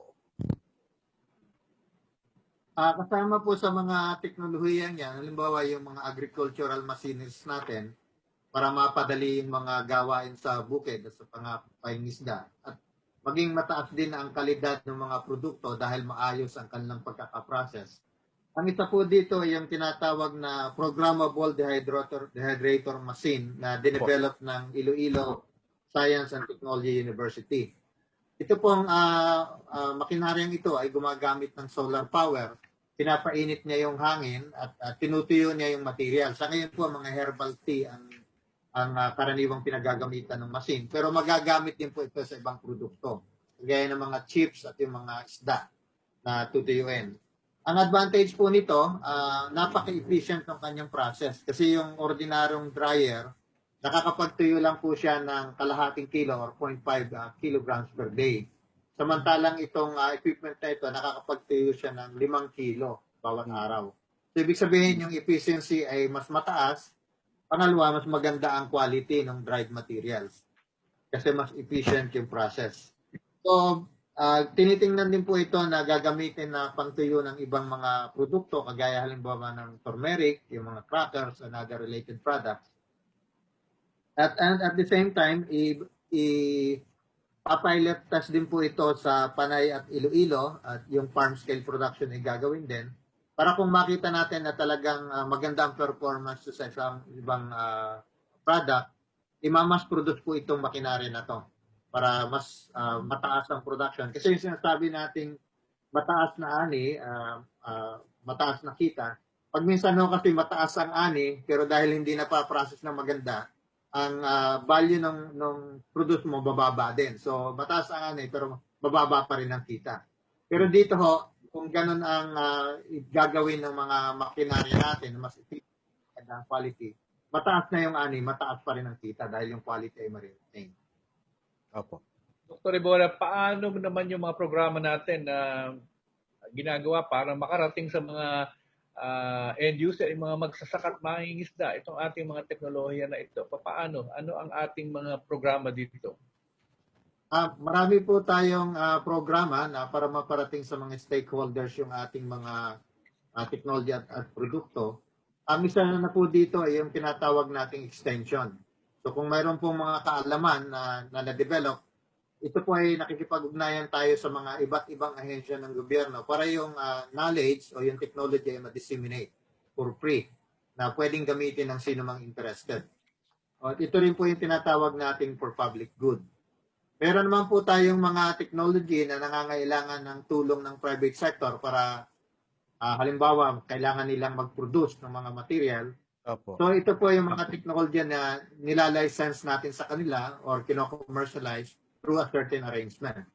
Speaker 3: Kasama po sa mga teknolohiyang yan, halimbawa yung mga agricultural machines natin para mapadali yung mga gawain sa bukid at sa pangingisda. At maging mataas din ang kalidad ng mga produkto dahil maayos ang kanilang pagkakaprocess. Ang isa po dito ay yung tinatawag na programmable dehydrator machine na dinevelop ng Iloilo Science and Technology University. Ito pong makinaryang ito ay gumagamit ng solar power. Pinapainit niya yung hangin at tinutuyo niya yung material. Sa ngayon po, mga herbal tea ang karaniwang pinagagamitan ng machine. Pero magagamit din po ito sa ibang produkto. Gaya ng mga chips at yung mga isda na tutuyuin. Ang advantage po nito, napaka-efficient ng kanyang process. Kasi yung ordinaryong dryer, nakakapagtuyo lang po siya ng kalahating kilo or 0.5 kilograms per day. Samantalang itong equipment na ito, nakakapagtuyo siya ng 5 kilo bawat araw. So, ibig sabihin yung efficiency ay mas mataas. Pangalawa, mas maganda ang quality ng dried materials. Kasi mas efficient yung process. So, tinitingnan din po ito na gagamitin na pangtuyo ng ibang mga produkto, kagaya halimbawa ng turmeric, yung mga crackers, and other related products. And at the same time, papilot test din po ito sa Panay at Iloilo at yung farm scale production ay gagawin din para kung makita natin na talagang maganda ang performance sa isang ibang product, imamas produce po itong makinarya na to para mas mataas ang production. Kasi yung sinasabi nating mataas na ani, mataas na kita, pag minsan kasi mataas ang ani pero dahil hindi na pa-process na maganda, ang value ng produce mo bababa din. So, mataas ang ani pero bababa pa rin ang kita. Pero dito ho, kung ganun ang gagawin ng mga makinarya natin, mas efficient ang quality, mataas na yung ani, mataas pa rin ang kita dahil yung quality ay ma-retain.
Speaker 1: Opo.
Speaker 2: Dr. Ebora, paano naman yung mga programa natin na ginagawa para makarating sa mga end user, yung mga magsasaka at mangingisda, itong ating mga teknolohiya na ito? Paano? Ano ang ating mga programa dito?
Speaker 3: Marami po tayong programa na para maparating sa mga stakeholders yung ating mga technology at produkto. Ang isa na po dito ay yung tinatawag nating extension. So kung mayroon pong mga kaalaman na na-develop, ito po ay nakikipag-ugnayan tayo sa mga iba't ibang ahensya ng gobyerno para yung knowledge o yung technology ay ma-disseminate for free na pwedeng gamitin ng sino mang interested. At ito rin po yung tinatawag nating for public good. Meron naman po tayong mga technology na nangangailangan ng tulong ng private sector para halimbawa, kailangan nilang mag-produce ng mga material.
Speaker 1: Opo.
Speaker 3: So ito po yung mga technology na nilalicense natin sa kanila or kino-commercialize through a certain arrangement.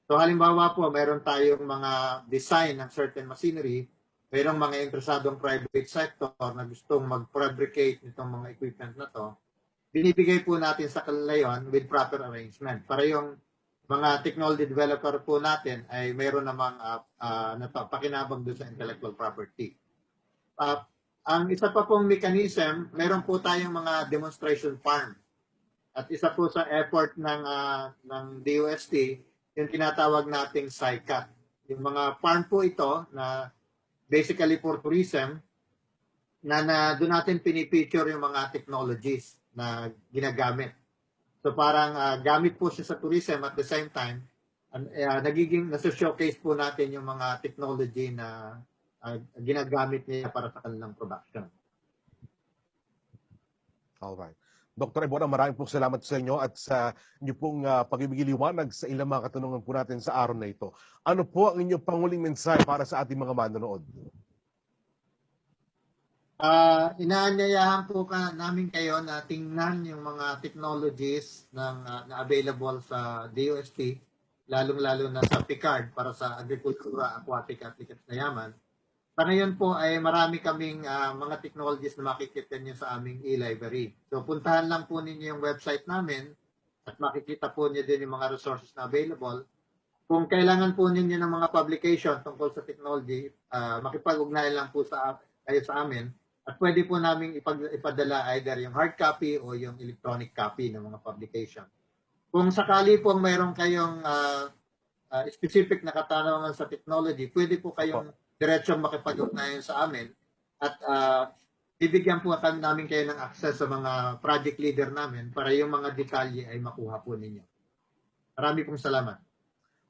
Speaker 3: So halimbawa po, meron tayong mga design ng certain machinery, mayroong mga interesadong private sector na gustong mag-fabricate nitong mga equipment na to, binibigay po natin sa kanila yon with proper arrangement. Para yung mga technology developer po natin ay mayroon namang pakinabang doon sa intellectual property. Ang isa pa pong mechanism, meron po tayong mga demonstration farm. At isa po sa effort ng DOST, yung tinatawag nating SICAT. Yung mga farm po ito na basically for tourism, na doon natin pinipicture yung mga technologies na ginagamit. So parang gamit po siya sa tourism at the same time, nasa-showcase po natin yung mga technology na ginagamit niya para sa kanilang production.
Speaker 1: Alright. Dr. Ebora, maraming pong salamat sa inyo at sa inyo pong pag-ibigay liwanag sa ilang mga katanungan po natin sa araw na ito. Ano po ang inyong panguling mensahe para sa ating mga manonood?
Speaker 3: Inaanyayahan po namin kayo na tingnan yung mga technologies na available sa DOST, lalong-lalo na sa PCAARRD para sa Agrikultura, Aquatic at Likas na Yaman. Sa ngayon po ay marami kaming mga technologies na makikita niyo sa aming e-library. So puntahan lang po ninyo yung website namin at makikita po niyo din yung mga resources na available. Kung kailangan po ninyo ng mga publication tungkol sa technology, makipag-ugnayan lang po kayo sa amin. At pwede po namin ipadala either yung hard copy o yung electronic copy ng mga publication. Kung sakali po mayroon kayong specific na katanungan sa technology, pwede po kayong diretsong makipag-ugnayan sa amin at bibigyan po namin kayo ng access sa mga project leader namin para yung mga detalye ay makuha po ninyo. Marami pong salamat.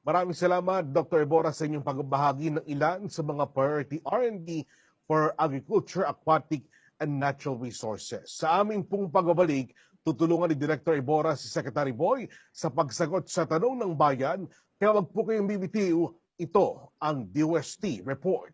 Speaker 1: Maraming salamat, Dr. Ebora, sa inyong pagbahagi ng ilan sa mga priority R&D for Agriculture, Aquatic, and Natural Resources. Sa aming pong pagbabalik, tutulungan ni Director Ebora si Secretary Boy sa pagsagot sa tanong ng bayan, kaya wag po kayong bibitiw, ito ang DOST Report.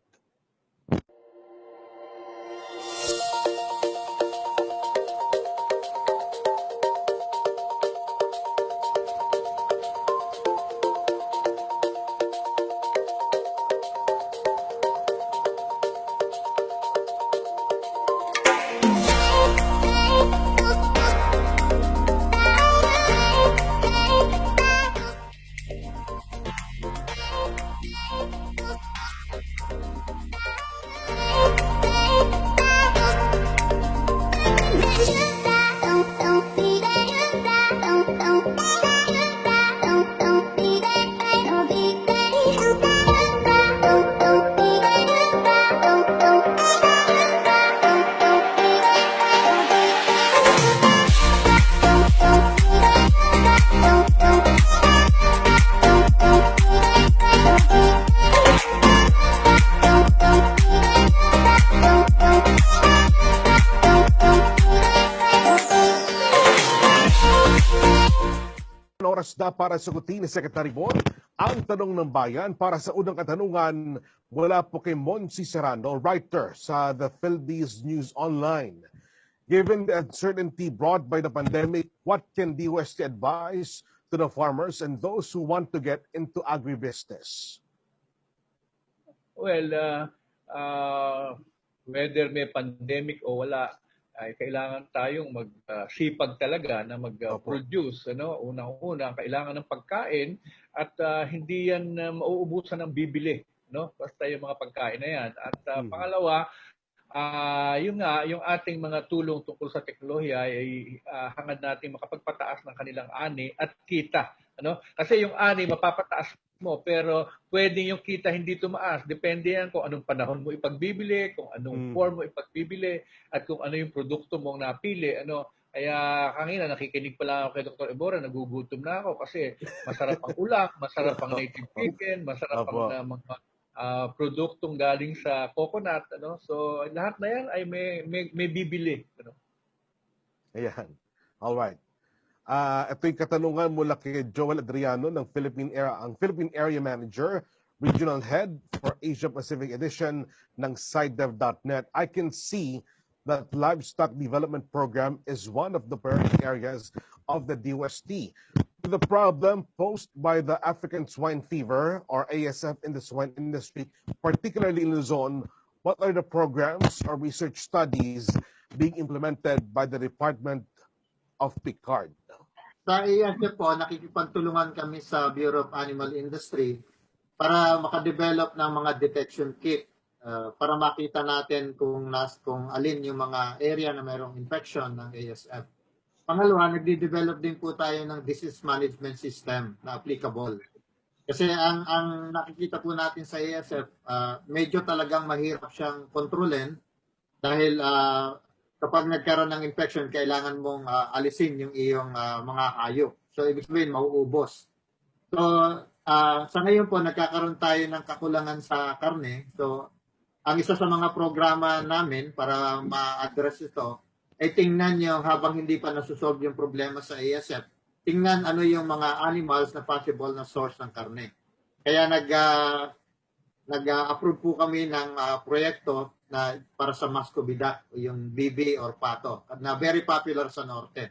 Speaker 1: Oras na para sagutin ni Secretary Boy ang tanong ng bayan. Para sa unang katanungan, wala po kay Monsi Serrano, writer sa The Philippines News Online. Given the uncertainty brought by the pandemic, what can DOST advise to the farmers and those who want to get into agribusiness?
Speaker 2: Well, whether may pandemic o wala, ay kailangan tayong magsipag talaga na mag-produce. Unang-una, kailangan ng pagkain at hindi yan mauubusan ng bibili. Basta yung mga pagkain na yan. At pangalawa, yung ating mga tulong tungkol sa teknolohiya ay hangad natin makapagpataas ng kanilang ani at kita. Kasi yung ani mapapataas mo pero pwedeng yung kita hindi tumaas. Depende yan kung anong panahon mo ipagbibili, kung anong form mo ipagbibili at kung ano yung produkto mong napili. Kaya kanina nakikinig pala ako kay Dr. Ebora, nagugutom na ako kasi masarap ang ulam, masarap ang native chicken, masarap ang
Speaker 1: Opo.
Speaker 2: mga produktong galing sa coconut, ano? So lahat na 'yan ay may bibili, ano?
Speaker 1: Ayan. Alright. Ito yung katanungan mula kay Joel Adriano ng ang Philippine Area Manager, Regional Head for Asia Pacific Edition ng SciDev.net. I can see that livestock development program is one of the priority areas of the DOST. The problem posed by the African swine fever or ASF in the swine industry, particularly in Luzon, what are the programs or research studies being implemented by the Department of PCAARRD?
Speaker 3: Sa ASF po, nakikipagtulungan kami sa Bureau of Animal Industry para makadevelop ng mga detection kit para makita natin kung alin yung mga area na mayroong infection ng ASF. Pangalawa, nagde-develop din po tayo ng disease management system na applicable. Kasi ang nakikita po natin sa ASF, medyo talagang mahirap siyang kontrolin dahil kapag nagkaroon ng infection, kailangan mong alisin yung iyong mga hayop. So, ibig sabihin, mauubos. So, sa ngayon po, nagkakaroon tayo ng kakulangan sa karne. So, ang isa sa mga programa namin para ma-address ito ay tingnan yung habang hindi pa nasusolve yung problema sa ASF, tingnan ano yung mga animals na possible na source ng karne. Kaya nag-approve po kami ng proyekto na para sa muscovidac, yung BB or pato, na very popular sa norte.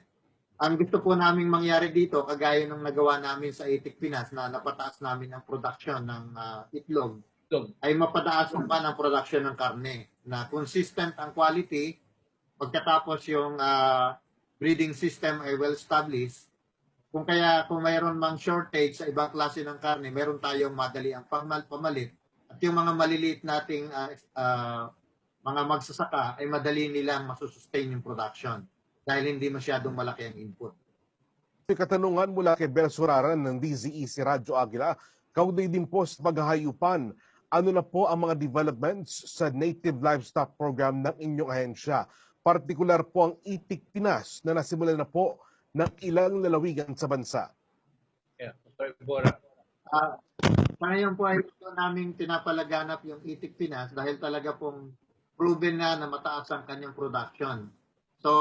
Speaker 3: Ang gusto po naming mangyari dito, kagaya ng nagawa namin sa Itik Pinas na napataas namin ang production ng itlog, ay mapataas pa ng production ng karne na consistent ang quality pagkatapos yung breeding system ay well established. Kung mayroon mang shortage sa ibang klase ng karne, meron tayong madali ang pamalit at yung mga maliliit nating mga magsasaka ay madali nilang masusustain yung production dahil hindi masyadong malaki ang input.
Speaker 1: Katanungan mula kay Bel Suraran ng DZE si Radyo Aguilar, kaugnay din po sa paghahayupan. Ano na po ang mga developments sa native livestock program ng inyong ahensya? Partikular po ang Itik Pinas na nasimulan na po ng ilang lalawigan sa bansa.
Speaker 2: Yeah, Dr. Ebora.
Speaker 3: Ngayon po ay ito namin pinapalaganap yung Itik Pinas dahil talaga pong proven na mataas ang kanyang production. So,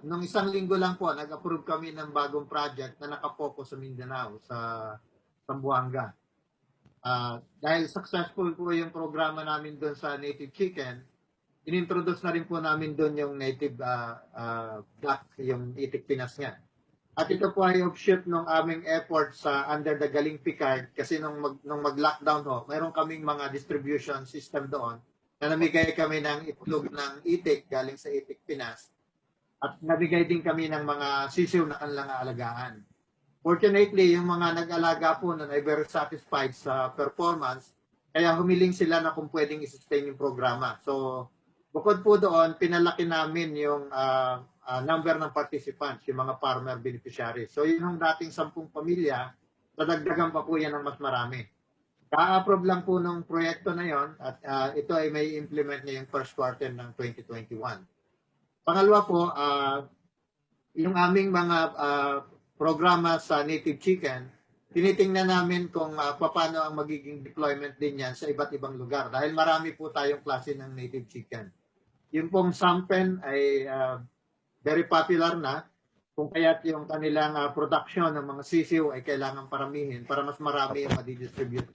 Speaker 3: nung isang linggo lang po, nag-approve kami ng bagong project na nakapokus sa Mindanao, sa Zamboanga. Dahil successful po yung programa namin doon sa native chicken, inintroduce na rin po namin doon yung native duck, yung Itik Pinas nga. At ito po ay offshoot ng aming effort sa under the Galing PCAARRD kasi nung mag-lockdown ho, mayroon kaming mga distribution system doon na namigay kami ng itlog ng itik galing sa Itik Pinas at nabigay din kami ng mga sisiw na kanilang aalagaan. Fortunately, yung mga nag-alaga po na ay very satisfied sa performance, kaya humiling sila na kung pwedeng i-sustain yung programa. So, bukod po doon, pinalaki namin yung number ng participants, yung mga farmer beneficiaries. So, yun yung dating 10 pamilya, dadagdagan pa po yan ng mas marami. Ka-approve lang po ng proyekto na yon at ito ay may implement niya yung first quarter ng 2021. Pangalawa po, yung aming mga programa sa native chicken, tinitingnan namin kung paano ang magiging deployment din yan sa iba't ibang lugar dahil marami po tayong klase ng native chicken. Yung pong sampen ay very popular na kung kaya't yung kanilang production ng mga sisiw ay kailangan paramihin para mas marami yung madidistribute.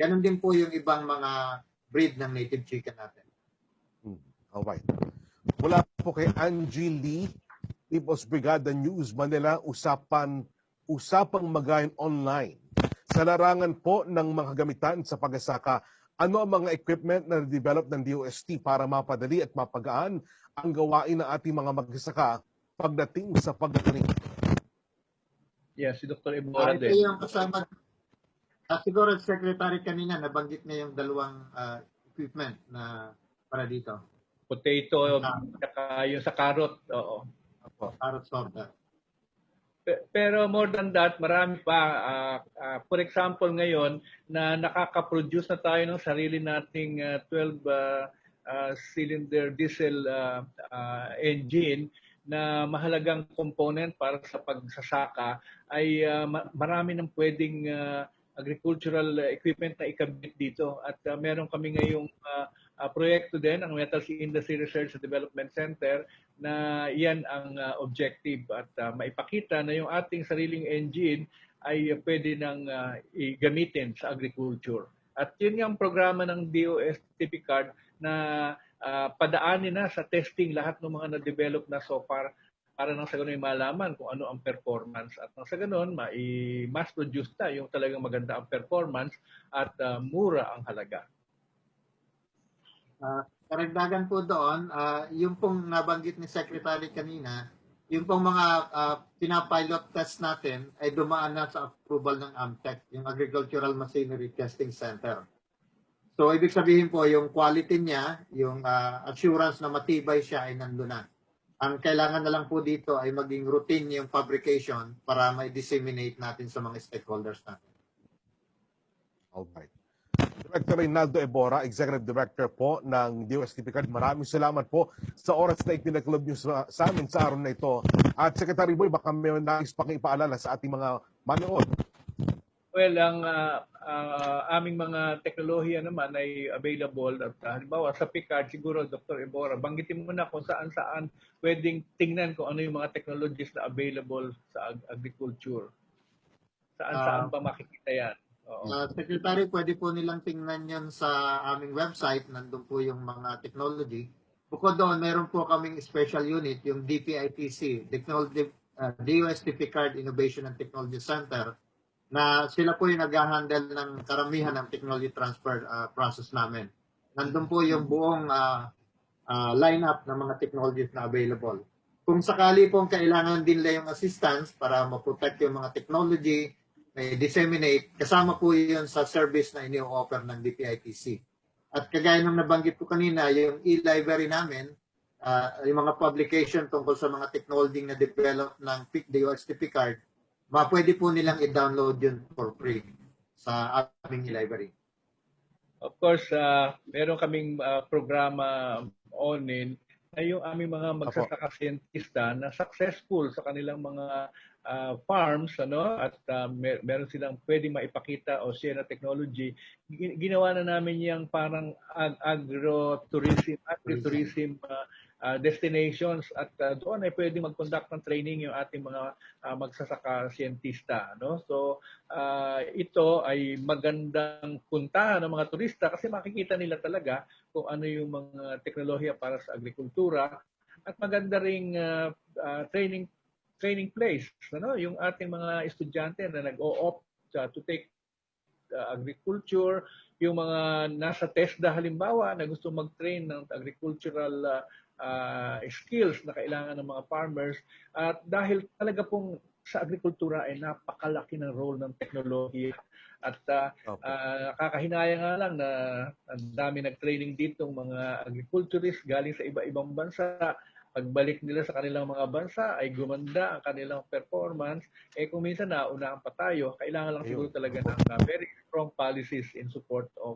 Speaker 3: Ganon din po yung ibang mga breed ng native chicken natin.
Speaker 1: Alright. Mula po kay Angie Lee, People's Brigada News, Manila, Usapang Magayan Online. Sa larangan po ng mga gamitan sa pagsasaka, ano ang mga equipment na develop ng DOST para mapadali at mapagaan ang gawain ng ating mga magsasaka pagdating sa pagtatanim?
Speaker 2: Yes, si Dr. Ebora
Speaker 3: Ito
Speaker 2: din.
Speaker 3: yung kasama. Siguro Secretary kanina nabanggit na yung dalawang equipment na para dito.
Speaker 2: Potato, saka yung sa carrot. Oo.
Speaker 3: Carrot sorter.
Speaker 2: Pero more than that, marami pa. For example, ngayon, na nakaka-produce na tayo ng sarili nating 12 cylinder diesel engine na mahalagang component para sa pagsasaka ay marami ng pwedeng agricultural equipment na ikabit dito. At meron kami ngayong proyekto din, ang Metals Industry Research and Development Center, na yan ang objective at maipakita na yung ating sariling engine ay pwede nang gamitin sa agriculture. At yun yung programa ng DOST PCAARRD na padaanin na sa testing lahat ng mga na-develop na so far para nang sa ganun ay malaman kung ano ang performance at nang sa ganun mass produce na yung talagang maganda ang performance at mura ang halaga.
Speaker 3: Karagdagan po doon, yung pong nabanggit ni Secretary kanina, yung pong mga pinapilot test natin ay dumaan na sa approval ng AMTEC, yung Agricultural Machinery Testing Center. So, ibig sabihin po, yung quality niya, yung assurance na matibay siya ay nandun na. Ang kailangan na lang po dito ay maging routine yung fabrication para ma-disseminate natin sa mga stakeholders natin.
Speaker 1: Alright. Director Reynaldo Ebora, Executive Director po ng DOST PCAARRD. Maraming salamat po sa oras na ipinagkalob niyo sa amin sa araw na ito. At Secretary Boy, baka may nais pang ipaalala sa ating mga manood.
Speaker 2: Well, ang aming mga teknolohiya naman ay available. At halimbawa sa PCAARRD, siguro Dr. Ebora, banggitin mo na kung saan-saan pwedeng tingnan kung ano yung mga technologies na available sa agriculture. Saan-saan ba makikita yan?
Speaker 3: Secretary, pwede po nilang tingnan yan sa aming website. Nandun po yung mga technology. Bukod doon, meron po kaming special unit, yung DPITC, DOST PCAARRD Innovation and Technology Center, na sila po yung nag-handle ng karamihan ng technology transfer process namin. Nandun po yung buong lineup ng mga technologies na available. Kung sakali pong kailangan din nila yung assistance para ma-protect yung mga technology, disseminate, kasama po yun sa service na ini-offer ng DPITC. At kagaya ng nabanggit ko kanina, yung e-library namin, yung mga publication tungkol sa mga technology na develop ng DOST PCAARRD, pwede po nilang i-download yun for free sa aming e-library.
Speaker 2: Of course, meron kaming programa online na yung aming mga magsasaka-scientista na successful sa kanilang mga farms, at meron silang pwedeng maipakita o share na technology. Ginawa na namin yung parang agritourism destinations at doon ay pwedeng mag-conduct ng training yung ating mga magsasaka-scientista. So, ito ay magandang puntahan ng mga turista kasi makikita nila talaga kung ano yung mga teknolohiya para sa agrikultura at maganda ring training place. Yung ating mga estudyante na nag-o-opt to take agriculture, yung mga nasa TESDA halimbawa na gusto mag-train ng agricultural skills na kailangan ng mga farmers. At dahil talaga pong sa agrikultura ay napakalaki ng role ng teknolohiya. At kakahinaya nga lang na ang dami nag-training dito mga agriculturists galing sa iba-ibang bansa. Pagbalik nila sa kanilang mga bansa ay gumanda ang kanilang performance. Kung minsan naunahan pa tayo, kailangan lang siguro talaga ng very strong policies in support of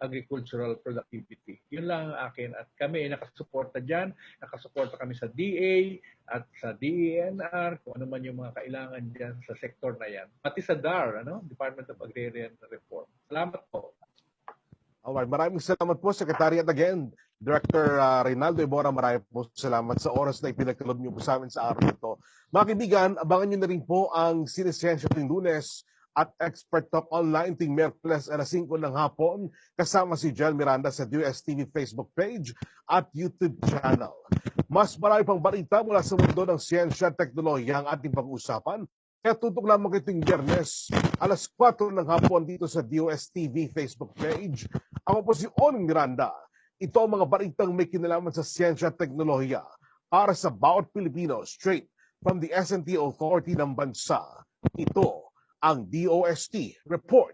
Speaker 2: agricultural productivity. Yun lang ang akin. At kami ay nakasuporta dyan. Nakasuporta kami sa DA at sa DENR, kung ano man yung mga kailangan dyan sa sektor na yan. Pati sa DAR, Department of Agrarian Reform. Salamat po.
Speaker 1: Alright, maraming salamat po, Secretary. At again, Director Reynaldo Ebora, maraming po salamat sa oras na ipinagkalob niyo po sa amin sa araw ito. Mga kaibigan, abangan niyo na rin po ang Sinesensya tuwing Lunes at Expert Talk Online tuwing Miyerkules alas 5 ng hapon kasama si Jel Miranda sa DOST Facebook page at YouTube channel. Mas marami pang balita mula sa mundo ng siyensya at teknolohiya ang ating pag-uusapan. Kaya tutok lamang itong Biyernes alas 4 ng hapon dito sa DOST Facebook page. Ako po si Oning Miranda. Ito ang mga balitang may kinalaman sa siyensya at teknolohiya para sa bawat Pilipino straight from the S&T Authority ng bansa. Ito ang DOST Report